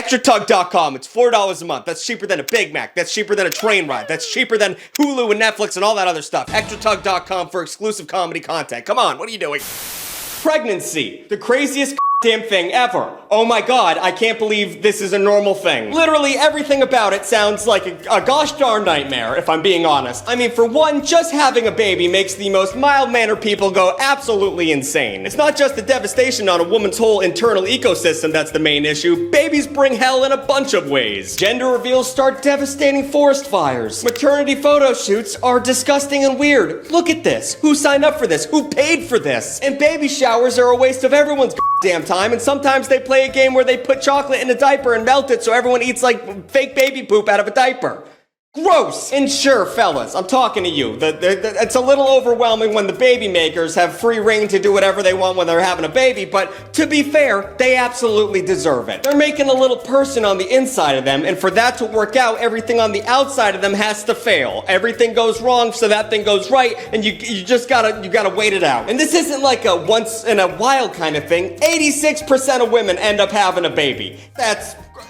ExtraTugg.com. It's $4 a month. That's cheaper than a Big Mac. That's cheaper than a train ride. That's cheaper than Hulu and Netflix and all that other stuff. ExtraTugg.com for exclusive comedy content. Come on, what are you doing? Pregnancy. The craziest damn thing ever. Oh my god, I can't believe this is a normal thing. Literally everything about it sounds like a gosh darn nightmare, if I'm being honest. I mean, for one, just having a baby makes the most mild-mannered people go absolutely insane. It's not just the devastation on a woman's whole internal ecosystem that's the main issue. Babies bring hell in a bunch of ways. Gender reveals start devastating forest fires. Maternity photo shoots are disgusting and weird. Look at this. Who signed up for this? Who paid for this? And baby showers are a waste of everyone's damn time, and sometimes they play a game where they put chocolate in a diaper and melt it so everyone eats like fake baby poop out of a diaper. Gross! And sure, fellas, I'm talking to you. It's a little overwhelming when the baby makers have free reign to do whatever they want when they're having a baby, but to be fair, they absolutely deserve it. They're making a little person on the inside of them, and for that to work out, everything on the outside of them has to fail. Everything goes wrong, so that thing goes right, and you just gotta wait it out. And this isn't like a once in a while kind of thing. 86% of women end up having a baby.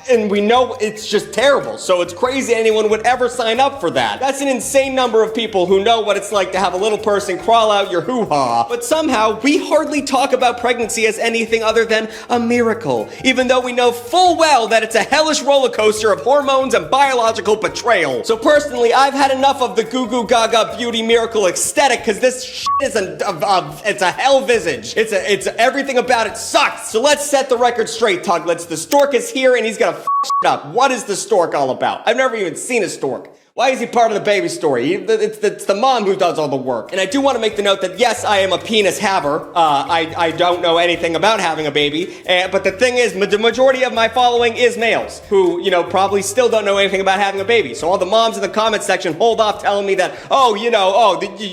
And we know it's just terrible, so it's crazy anyone would ever sign up for that. That's an insane number of people who know what it's like to have a little person crawl out your hoo-ha. But somehow, we hardly talk about pregnancy as anything other than a miracle, even though we know full well that it's a hellish roller coaster of hormones and biological betrayal. So personally, I've had enough of the goo-goo gaga beauty miracle aesthetic, because this shit is it's a hell visage. It's everything about it sucks. So let's set the record straight, Tugg. The stork is here and he's gonna shit up. What is the stork all about? I've never even seen a stork. Why is he part of the baby story? It's the mom who does all the work. And I do want to make the note that, yes, I am a penis haver. I don't know anything about having a baby. But the thing is, the majority of my following is males who, probably still don't know anything about having a baby. So all the moms in the comment section hold off telling me that,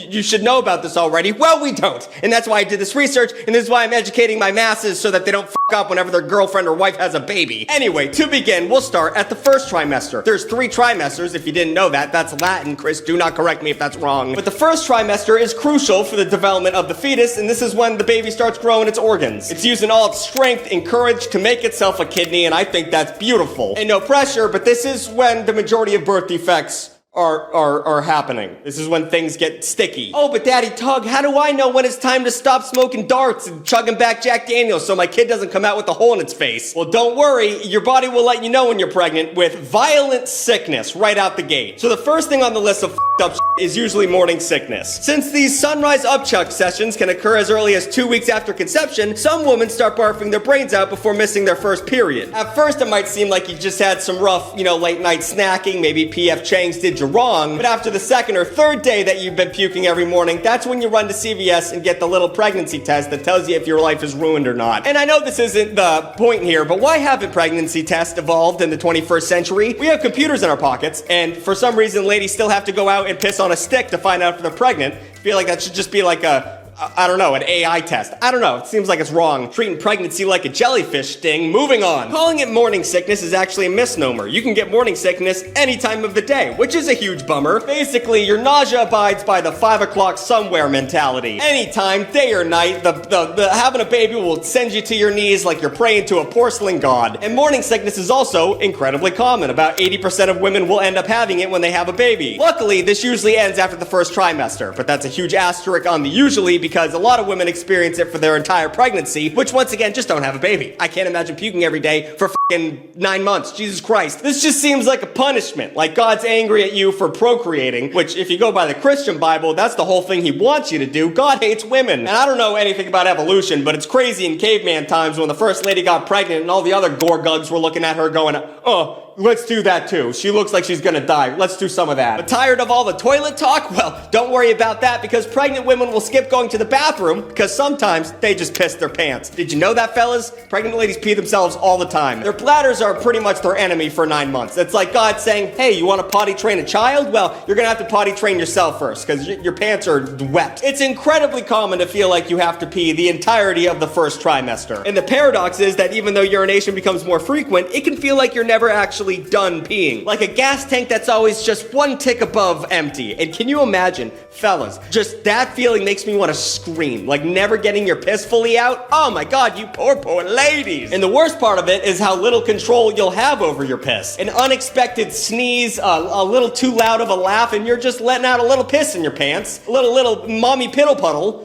you should know about this already. Well, we don't. And that's why I did this research. And this is why I'm educating my masses so that they don't up whenever their girlfriend or wife has a baby. Anyway, to begin, we'll start at the first trimester. There's 3 trimesters, if you didn't know that. That's Latin, Chris. Do not correct me if that's wrong. But the first trimester is crucial for the development of the fetus, and this is when the baby starts growing its organs. It's using all its strength and courage to make itself a kidney, and I think that's beautiful. And no pressure, but this is when the majority of birth defects are happening. This is when things get sticky. Oh, but Daddy Tugg, how do I know when it's time to stop smoking darts and chugging back Jack Daniels so my kid doesn't come out with a hole in its face? Well, don't worry, your body will let you know when you're pregnant with violent sickness right out the gate. So the first thing on the list of up is usually morning sickness. Since these sunrise upchuck sessions can occur as early as 2 weeks after conception, some women start barfing their brains out before missing their first period. At first, it might seem like you just had some rough, late night snacking, maybe P.F. Chang's did you wrong, but after the second or third day that you've been puking every morning, that's when you run to CVS and get the little pregnancy test that tells you if your life is ruined or not. And I know this isn't the point here, but why haven't pregnancy tests evolved in the 21st century? We have computers in our pockets, and for some reason, ladies still have to go out and piss on a stick to find out if they're pregnant. I feel like that should just be like an AI test. I don't know. It seems like it's wrong. Treating pregnancy like a jellyfish sting. Moving on. Calling it morning sickness is actually a misnomer. You can get morning sickness any time of the day, which is a huge bummer. Basically, your nausea abides by the 5 o'clock somewhere mentality. Anytime, day or night, the having a baby will send you to your knees like you're praying to a porcelain god. And morning sickness is also incredibly common. About 80% of women will end up having it when they have a baby. Luckily, this usually ends after the first trimester, but that's a huge asterisk on the usually because a lot of women experience it for their entire pregnancy, which once again, just don't have a baby. I can't imagine puking every day for fucking 9 months. Jesus Christ. This just seems like a punishment, like God's angry at you for procreating, which if you go by the Christian Bible, that's the whole thing he wants you to do. God hates women. And I don't know anything about evolution, but it's crazy in caveman times when the first lady got pregnant and all the other gorgugs were looking at her going, oh, let's do that too. She looks like she's gonna die. Let's do some of that. But tired of all the toilet talk? Well, don't worry about that because pregnant women will skip going to the bathroom because sometimes they just piss their pants. Did you know that, fellas? Pregnant ladies pee themselves all the time. Their bladders are pretty much their enemy for 9 months. It's like God saying, hey, you want to potty train a child? Well, you're gonna have to potty train yourself first because your pants are wet. It's incredibly common to feel like you have to pee the entirety of the first trimester. And the paradox is that even though urination becomes more frequent, it can feel like you're never actually actually done peeing. Like a gas tank that's always just one tick above empty. And can you imagine, fellas, just that feeling makes me want to scream. Like never getting your piss fully out. Oh my God, you poor, poor ladies. And the worst part of it is how little control you'll have over your piss. An unexpected sneeze, a little too loud of a laugh, and you're just letting out a little piss in your pants. A little mommy piddle puddle.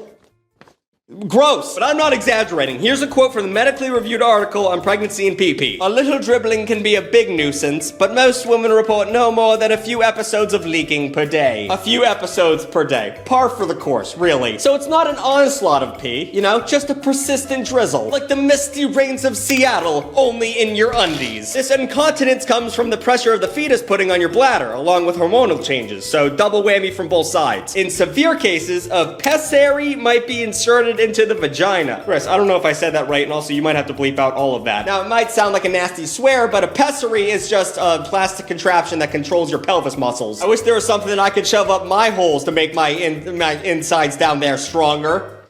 Gross, but I'm not exaggerating. Here's a quote from the medically reviewed article on pregnancy and pee-pee. A little dribbling can be a big nuisance, but most women report no more than a few episodes of leaking per day. A few episodes per day. Par for the course, really. So it's not an onslaught of pee, you know, just a persistent drizzle. Like the misty rains of Seattle, only in your undies. This incontinence comes from the pressure of the fetus putting on your bladder, along with hormonal changes, so double whammy from both sides. In severe cases, a pessary might be inserted into the vagina. Chris, I don't know if I said that right, and also you might have to bleep out all of that. Now, it might sound like a nasty swear, but a pessary is just a plastic contraption that controls your pelvis muscles. I wish there was something that I could shove up my holes to make my insides down there stronger.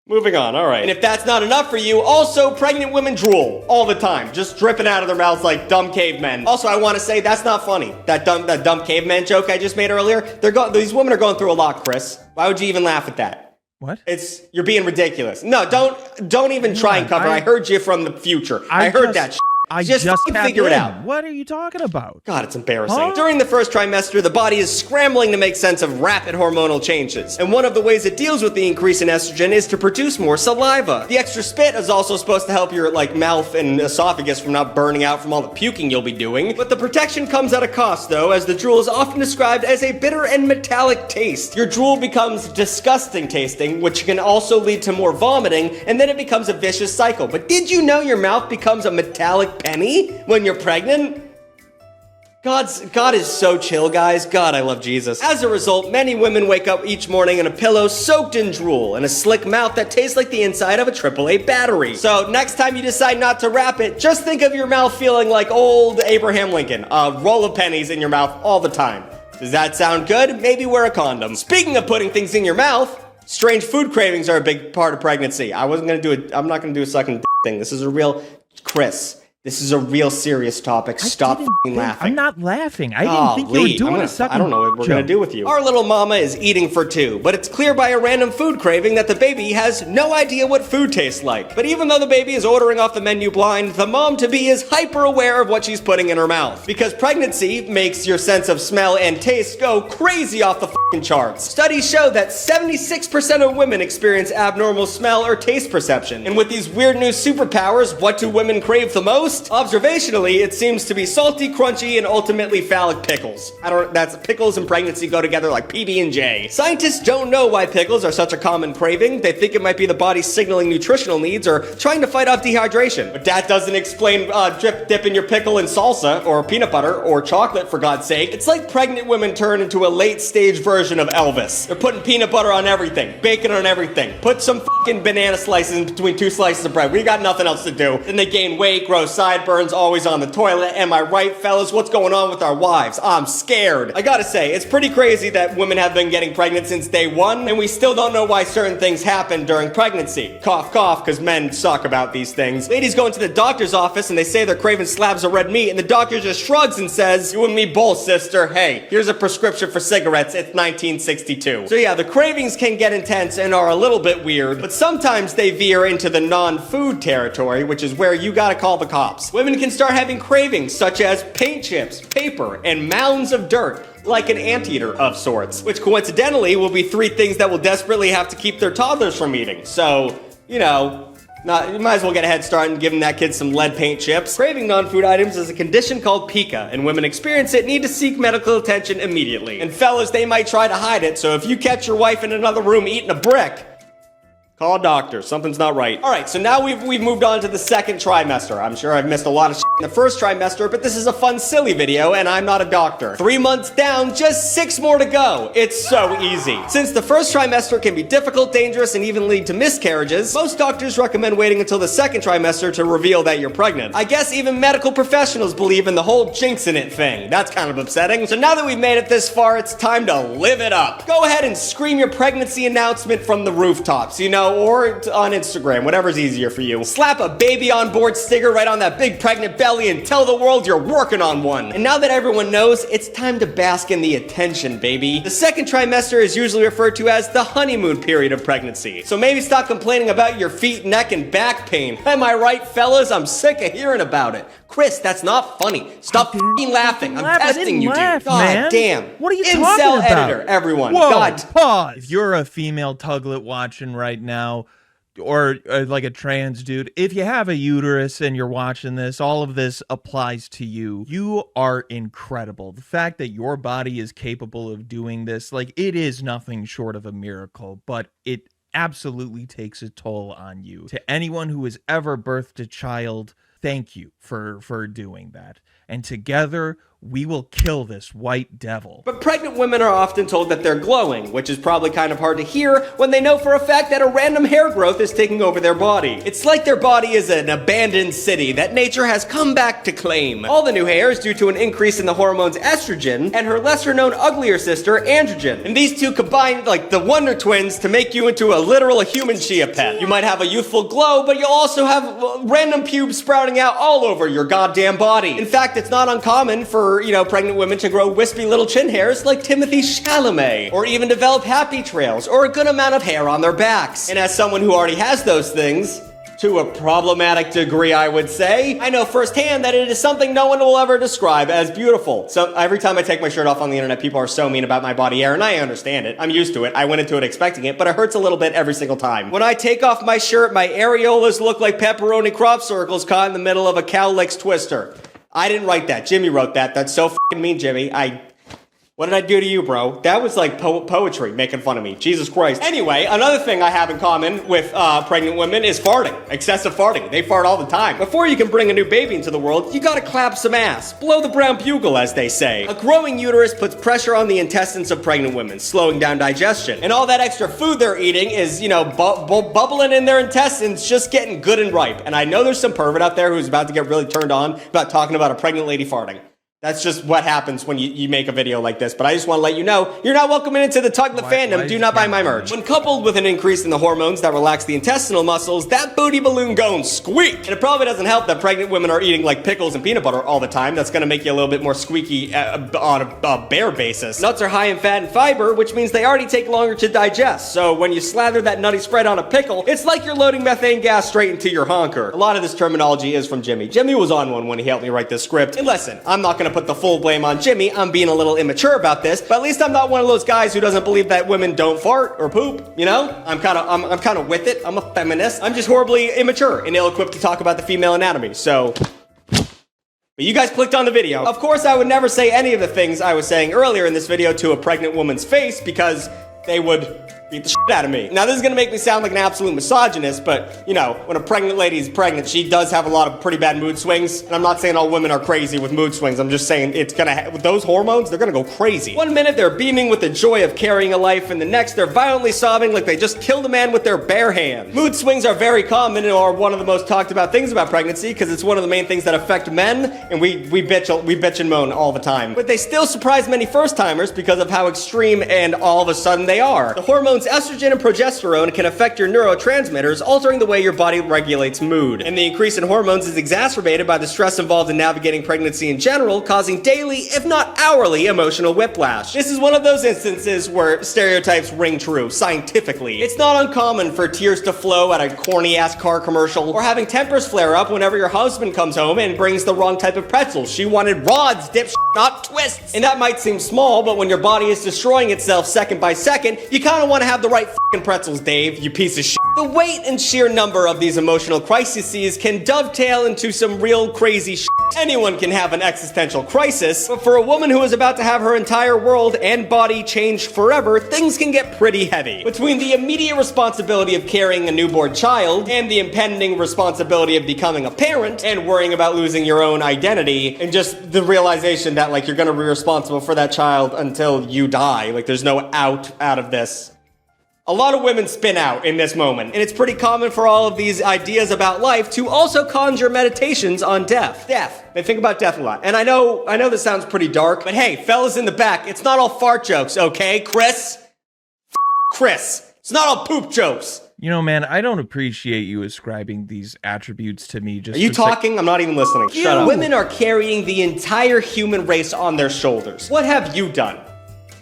Moving on, all right. And if that's not enough for you, also pregnant women drool all the time, just dripping out of their mouths like dumb cavemen. Also, I want to say that's not funny. That dumb caveman joke I just made earlier, these women are going through a lot, Chris. Why would you even laugh at that? What? You're being ridiculous. No, don't even try and cover. I heard you from the future. I heard that. I just figure it out. What are you talking about? God, it's embarrassing. During the first trimester, the body is scrambling to make sense of rapid hormonal changes. And one of the ways it deals with the increase in estrogen is to produce more saliva. The extra spit is also supposed to help your mouth and esophagus from not burning out from all the puking you'll be doing. But the protection comes at a cost, though, as the drool is often described as a bitter and metallic taste. Your drool becomes disgusting tasting, which can also lead to more vomiting, and then it becomes a vicious cycle. But did you know your mouth becomes a metallic penny when you're pregnant? God is so chill, guys. God, I love Jesus. As a result, many women wake up each morning in a pillow soaked in drool and a slick mouth that tastes like the inside of a AAA battery. So next time you decide not to wrap it, just think of your mouth feeling like old Abraham Lincoln. A roll of pennies in your mouth all the time. Does that sound good? Maybe wear a condom. Speaking of putting things in your mouth, strange food cravings are a big part of pregnancy. I'm not gonna do a sucking thing. This is a real, Chris. This is a real serious topic. Stop laughing. I'm not laughing. I didn't think you were doing a sucking. I don't know what we're going to do with you. Our little mama is eating for two, but it's clear by a random food craving that the baby has no idea what food tastes like. But even though the baby is ordering off the menu blind, the mom-to-be is hyper aware of what she's putting in her mouth. Because pregnancy makes your sense of smell and taste go crazy off the charts. Studies show that 76% of women experience abnormal smell or taste perception. And with these weird new superpowers, what do women crave the most? Observationally, it seems to be salty, crunchy, and ultimately phallic pickles. That's pickles and pregnancy go together like PB&J. Scientists don't know why pickles are such a common craving. They think it might be the body signaling nutritional needs or trying to fight off dehydration. But that doesn't explain dipping your pickle in salsa or peanut butter or chocolate, for God's sake. It's like pregnant women turn into a late stage version of Elvis. They're putting peanut butter on everything, bacon on everything. Put some fucking banana slices in between two slices of bread. We got nothing else to do. Then they gain weight, grow sideburns, always on the toilet. Am I right, fellas? What's going on with our wives? I'm scared. I gotta say, it's pretty crazy that women have been getting pregnant since day one, and we still don't know why certain things happen during pregnancy. Cough, cough, because men suck about these things. Ladies go into the doctor's office and they say they're craving slabs of red meat, and the doctor just shrugs and says, "You and me both, sister. Hey, here's a prescription for cigarettes. It's 1962. So yeah, the cravings can get intense and are a little bit weird, but sometimes they veer into the non-food territory, which is where you gotta call the cops. Women can start having cravings such as paint chips, paper, and mounds of dirt, like an anteater of sorts, which coincidentally will be three things that will desperately have to keep their toddlers from eating. So, you know, you might as well get a head start and give that kid some lead paint chips. Craving non-food items is a condition called pica, and women experience it and need to seek medical attention immediately. And fellas, they might try to hide it, so if you catch your wife in another room eating a brick, call a doctor. Something's not right. All right, so now we've moved on to the second trimester. I'm sure I've missed a lot of shit in the first trimester, but this is a fun, silly video, and I'm not a doctor. 3 months down, just 6 more to go. It's so easy. Since the first trimester can be difficult, dangerous, and even lead to miscarriages, most doctors recommend waiting until the second trimester to reveal that you're pregnant. I guess even medical professionals believe in the whole jinxing it thing. That's kind of upsetting. So now that we've made it this far, it's time to live it up. Go ahead and scream your pregnancy announcement from the rooftops, you know, or on Instagram, whatever's easier for you. Slap a baby on board sticker right on that big pregnant belly and tell the world you're working on one. And now that everyone knows, it's time to bask in the attention, baby. The second trimester is usually referred to as the honeymoon period of pregnancy. So maybe stop complaining about your feet, neck, and back pain. Am I right, fellas? I'm sick of hearing about it. Chris, that's not funny. Stop f***ing laughing. I'm testing you, dude. God damn. What are you talking about? Editor, everyone. Whoa, God. pause. If you're a female Tuglet watching right now, or like a trans dude, if you have a uterus and you're watching this, all of this applies to you. You are incredible. The fact that your body is capable of doing this, like, it is nothing short of a miracle, but it absolutely takes a toll on you. To anyone who has ever birthed a child, thank you for doing that. And together, we will kill this white devil. But pregnant women are often told that they're glowing, which is probably kind of hard to hear when they know for a fact that a random hair growth is taking over their body. It's like their body is an abandoned city that nature has come back to claim. All the new hair is due to an increase in the hormones estrogen and her lesser-known uglier sister, androgen. And these two combine like the Wonder Twins to make you into a literal human chia pet. You might have a youthful glow, but you'll also have random pubes sprouting out all over your goddamn body. In fact, it's not uncommon for, pregnant women to grow wispy little chin hairs like Timothy Chalamet, or even develop happy trails, or a good amount of hair on their backs. And as someone who already has those things, to a problematic degree, I would say, I know firsthand that it is something no one will ever describe as beautiful. So every time I take my shirt off on the internet, people are so mean about my body hair, and I understand it. I'm used to it. I went into it expecting it, but it hurts a little bit every single time. When I take off my shirt, my areolas look like pepperoni crop circles caught in the middle of a cowlicks twister. I didn't write that. Jimmy wrote that. That's so fucking mean, Jimmy. What did I do to you, bro? That was like poetry making fun of me. Jesus Christ. Anyway, another thing I have in common with pregnant women is farting. Excessive farting. They fart all the time. Before you can bring a new baby into the world, you gotta clap some ass. Blow the brown bugle, as they say. A growing uterus puts pressure on the intestines of pregnant women, slowing down digestion. And all that extra food they're eating is, bubbling in their intestines, just getting good and ripe. And I know there's some pervert out there who's about to get really turned on about talking about a pregnant lady farting. That's just what happens when you make a video like this. But I just want to let you know, you're not welcome into the Tugg fandom. Do not buy my merch. When coupled with an increase in the hormones that relax the intestinal muscles, that booty balloon goes squeak. And it probably doesn't help that pregnant women are eating like pickles and peanut butter all the time. That's going to make you a little bit more squeaky on a bare basis. Nuts are high in fat and fiber, which means they already take longer to digest. So when you slather that nutty spread on a pickle, it's like you're loading methane gas straight into your honker. A lot of this terminology is from Jimmy. Jimmy was on one when he helped me write this script. And listen, I'm not going to put the full blame on Jimmy. I'm being a little immature about this, but at least I'm not one of those guys who doesn't believe that women don't fart or poop, I'm kind of with it. I'm a feminist. I'm just horribly immature and ill-equipped to talk about the female anatomy, so... But you guys clicked on the video. Of course, I would never say any of the things I was saying earlier in this video to a pregnant woman's face because they would beat the shit out of me. Now, this is gonna make me sound like an absolute misogynist, but, when a pregnant lady is pregnant, she does have a lot of pretty bad mood swings. And I'm not saying all women are crazy with mood swings. I'm just saying it's gonna, with those hormones, they're gonna go crazy. One minute, they're beaming with the joy of carrying a life, and the next, they're violently sobbing like they just killed a man with their bare hands. Mood swings are very common and are one of the most talked about things about pregnancy because it's one of the main things that affect men, and we bitch and moan all the time. But they still surprise many first-timers because of how extreme and all of a sudden they are. The hormones estrogen and progesterone can affect your neurotransmitters, altering the way your body regulates mood. And the increase in hormones is exacerbated by the stress involved in navigating pregnancy in general, causing daily, if not hourly, emotional whiplash. This is one of those instances where stereotypes ring true, scientifically. It's not uncommon for tears to flow at a corny-ass car commercial, or having tempers flare up whenever your husband comes home and brings the wrong type of pretzels. She wanted rods, dipshit, not twists. And that might seem small, but when your body is destroying itself second by second, you kind of want to have the right f***ing pretzels, Dave, you piece of shit. The weight and sheer number of these emotional crises can dovetail into some real crazy shit. Anyone can have an existential crisis, but for a woman who is about to have her entire world and body changed forever, things can get pretty heavy. Between the immediate responsibility of carrying a newborn child, and the impending responsibility of becoming a parent, and worrying about losing your own identity, and just the realization that, you're gonna be responsible for that child until you die. There's no out of this. A lot of women spin out in this moment, and it's pretty common for all of these ideas about life to also conjure meditations on death. They think about death a lot. And I know this sounds pretty dark, but hey, fellas in the back, it's not all fart jokes, okay, Chris? Chris. It's not all poop jokes. You know, man, I don't appreciate you ascribing these attributes to me. Just Are you to say- talking? I'm not even listening. Shut up. Women are carrying the entire human race on their shoulders. What have you done,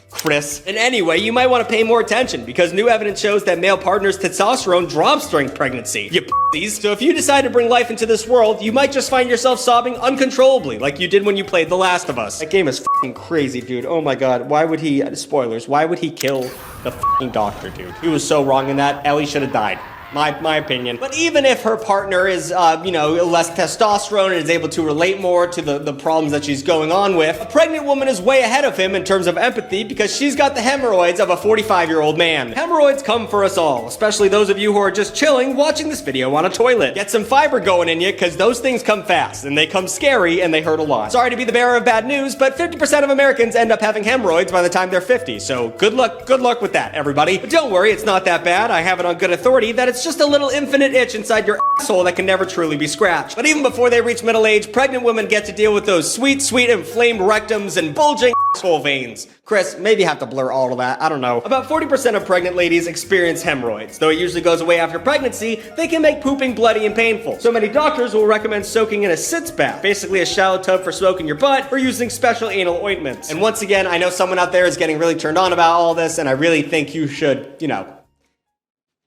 Chris? And anyway, you might want to pay more attention because new evidence shows that male partners' testosterone drops during pregnancy. You p***ies. So if you decide to bring life into this world, you might just find yourself sobbing uncontrollably like you did when you played The Last of Us. That game is f***ing crazy, dude. Oh my god. Why would he, spoilers, why would he kill the f***ing doctor, dude? He was so wrong in that. Ellie should have died. My opinion. But even if her partner is, less testosterone and is able to relate more to the problems that she's going on with, a pregnant woman is way ahead of him in terms of empathy because she's got the hemorrhoids of a 45-year-old man. Hemorrhoids come for us all, especially those of you who are just chilling watching this video on a toilet. Get some fiber going in you because those things come fast and they come scary and they hurt a lot. Sorry to be the bearer of bad news, but 50% of Americans end up having hemorrhoids by the time they're 50. So good luck with that, everybody. But don't worry, it's not that bad. I have it on good authority that it's just a little infinite itch inside your asshole that can never truly be scratched. But even before they reach middle age, pregnant women get to deal with those sweet inflamed rectums and bulging asshole veins. Chris, maybe you have to blur all of that. I don't know. About 40% of pregnant ladies experience hemorrhoids. Though it usually goes away after pregnancy, they can make pooping bloody and painful. So many doctors will recommend soaking in a sitz bath, basically a shallow tub for smoking your butt, or using special anal ointments. And once again, I know someone out there is getting really turned on about all this, and I really think you should,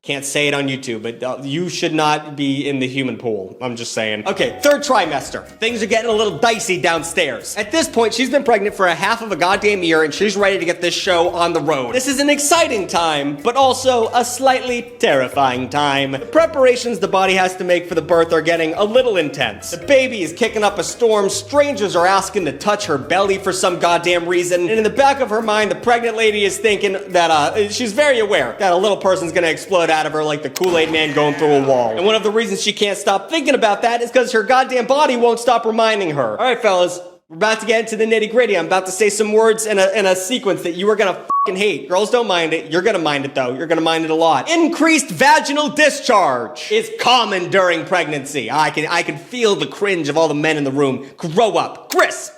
can't say it on YouTube, but you should not be in the human pool. I'm just saying. Okay, third trimester. Things are getting a little dicey downstairs. At this point, she's been pregnant for a half of a goddamn year and she's ready to get this show on the road. This is an exciting time, but also a slightly terrifying time. The preparations the body has to make for the birth are getting a little intense. The baby is kicking up a storm, strangers are asking to touch her belly for some goddamn reason, and in the back of her mind, the pregnant lady is thinking that she's very aware that a little person's gonna explode out of her like the Kool-Aid man going through a wall. And one of the reasons she can't stop thinking about that is because her goddamn body won't stop reminding her. Alright fellas, we're about to get into the nitty-gritty. I'm about to say some words in a sequence that you are gonna fucking hate. Girls don't mind it. You're gonna mind it though. You're gonna mind it a lot. Increased vaginal discharge is common during pregnancy. I can feel the cringe of all the men in the room. Grow up. Chris!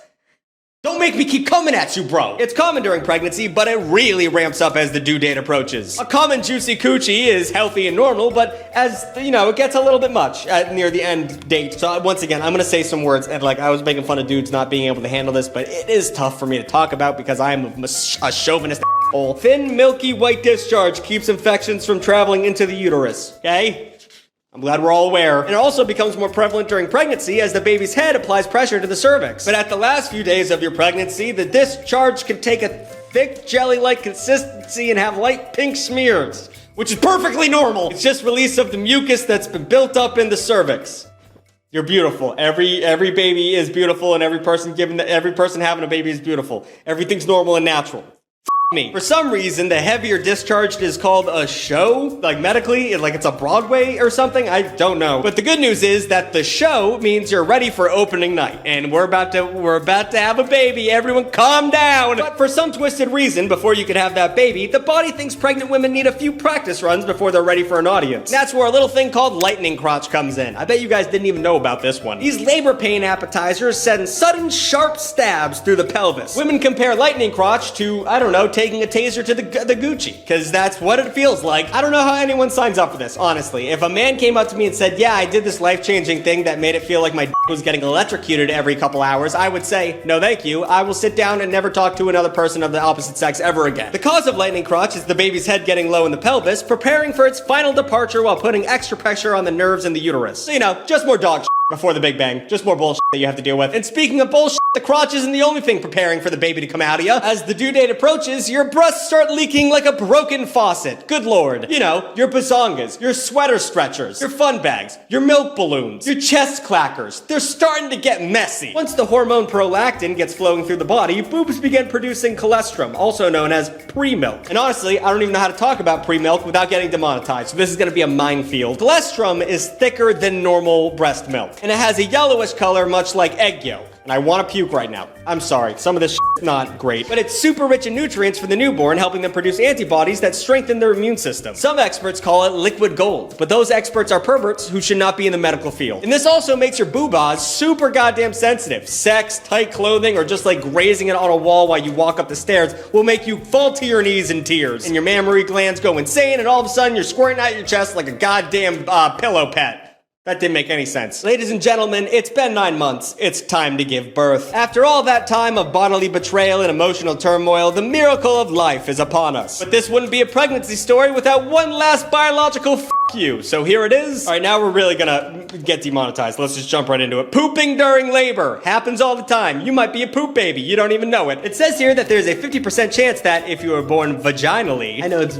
Don't make me keep coming at you, bro. It's common during pregnancy, but it really ramps up as the due date approaches. A common juicy coochie is healthy and normal, but as, it gets a little bit much near the end date. So once again, I'm gonna say some words, and I was making fun of dudes not being able to handle this, but it is tough for me to talk about because I am a chauvinist asshole. Thin, milky, white discharge keeps infections from traveling into the uterus, okay? I'm glad we're all aware. And it also becomes more prevalent during pregnancy as the baby's head applies pressure to the cervix. But at the last few days of your pregnancy, the discharge can take a thick jelly-like consistency and have light pink smears, which is perfectly normal. It's just release of the mucus that's been built up in the cervix. You're beautiful. Every baby is beautiful, and every person having a baby is beautiful. Everything's normal and natural. Me. For some reason, the heavier discharge is called a show, like medically, like it's a Broadway or something. I don't know. But the good news is that the show means you're ready for opening night, and we're about to have a baby. Everyone, calm down. But for some twisted reason, before you can have that baby, the body thinks pregnant women need a few practice runs before they're ready for an audience. That's where a little thing called lightning crotch comes in. I bet you guys didn't even know about this one. These labor pain appetizers send sudden, sharp stabs through the pelvis. Women compare lightning crotch to, I don't know, taking a taser to the Gucci, because that's what it feels like. I don't know how anyone signs up for this, honestly. If a man came up to me and said, yeah, I did this life-changing thing that made it feel like my was getting electrocuted every couple hours, I would say, no thank you. I will sit down and never talk to another person of the opposite sex ever again. The cause of lightning crotch is the baby's head getting low in the pelvis, preparing for its final departure while putting extra pressure on the nerves in the uterus. So, just more dog shit before the Big Bang. Just more bullshit that you have to deal with. And speaking of bullshit, the crotch isn't the only thing preparing for the baby to come out of you. As the due date approaches, your breasts start leaking like a broken faucet. Good lord. Your bazongas, your sweater stretchers, your fun bags, your milk balloons, your chest clackers. They're starting to get messy. Once the hormone prolactin gets flowing through the body, boobs begin producing colostrum, also known as pre-milk. And honestly, I don't even know how to talk about pre-milk without getting demonetized, so this is gonna be a minefield. Colostrum is thicker than normal breast milk, and it has a yellowish color much like egg yolk. And I want to puke right now. I'm sorry. Some of this shit not great, but it's super rich in nutrients for the newborn, helping them produce antibodies that strengthen their immune system. Some experts call it liquid gold, but those experts are perverts who should not be in the medical field. And this also makes your boobas super goddamn sensitive. Sex, tight clothing, or just like grazing it on a wall while you walk up the stairs will make you fall to your knees in tears. And your mammary glands go insane, and all of a sudden you're squirting out your chest like a goddamn pillow pet. That didn't make any sense. Ladies and gentlemen, it's been 9 months. It's time to give birth. After all that time of bodily betrayal and emotional turmoil, the miracle of life is upon us. But this wouldn't be a pregnancy story without one last biological f you. So here it is. All right, now we're really gonna get demonetized. Let's just jump right into it. Pooping during labor. Happens all the time. You might be a poop baby. You don't even know it. It says here that there's a 50% chance that if you were born vaginally, I know it's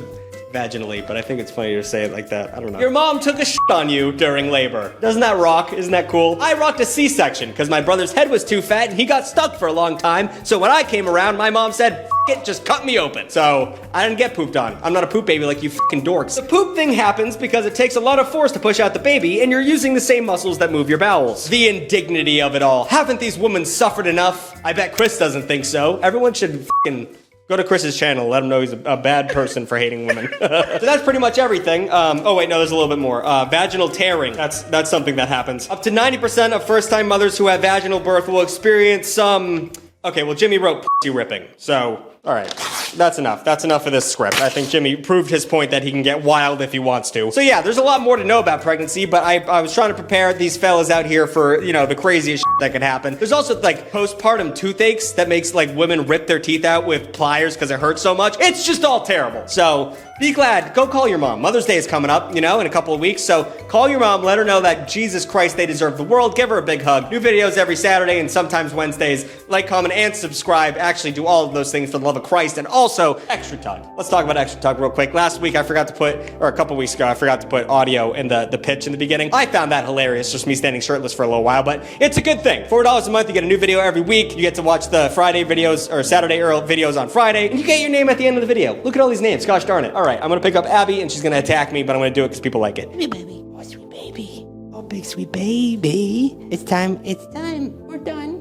vaginally, but I think it's funny to say it like that. I don't know. Your mom took a shit on you during labor. Doesn't that rock? Isn't that cool? I rocked a C-section because my brother's head was too fat and he got stuck for a long time. So when I came around, my mom said, F it, just cut me open. So I didn't get pooped on. I'm not a poop baby like you fucking dorks. The poop thing happens because it takes a lot of force to push out the baby and you're using the same muscles that move your bowels. The indignity of it all. Haven't these women suffered enough? I bet Chris doesn't think so. Everyone should fucking go to Chris's channel, let him know he's a bad person for hating women. So that's pretty much everything. Oh wait, no, there's a little bit more. Vaginal tearing, that's something that happens. Up to 90% of first-time mothers who have vaginal birth will experience some, okay, well Jimmy wrote pussy ripping, so, all right. That's enough. That's enough of this script. I think Jimmy proved his point that he can get wild if he wants to. So yeah, there's a lot more to know about pregnancy, but I was trying to prepare these fellas out here for, you know, the craziest shit that could happen. There's also like postpartum toothaches that makes like women rip their teeth out with pliers because it hurts so much. It's just all terrible. So be glad. Go call your mom. Mother's Day is coming up, you know, in a couple of weeks. So call your mom, let her know that Jesus Christ, they deserve the world. Give her a big hug. New videos every Saturday and sometimes Wednesdays. Like, comment, and subscribe. Actually do all of those things for the love of Christ. And also, Extra Tugg. Let's talk about Extra Tugg real quick. Last week I forgot to put, or a couple weeks ago, I forgot to put audio in the pitch in the beginning. I found that hilarious, just me standing shirtless for a little while, but it's a good thing. $4 a month, you get a new video every week. You get to watch the Friday videos, or Saturday videos on Friday, and you get your name at the end of the video. Look at all these names, gosh darn it. All right, I'm gonna pick up Abby, and she's gonna attack me, but I'm gonna do it because people like it. Hey, baby. Oh, sweet baby. Oh, big sweet baby. It's time. It's time. We're done.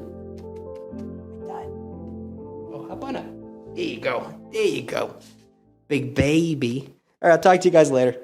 We're done. Oh, hop on up. There you go. There you go. Big baby. All right, I'll talk to you guys later.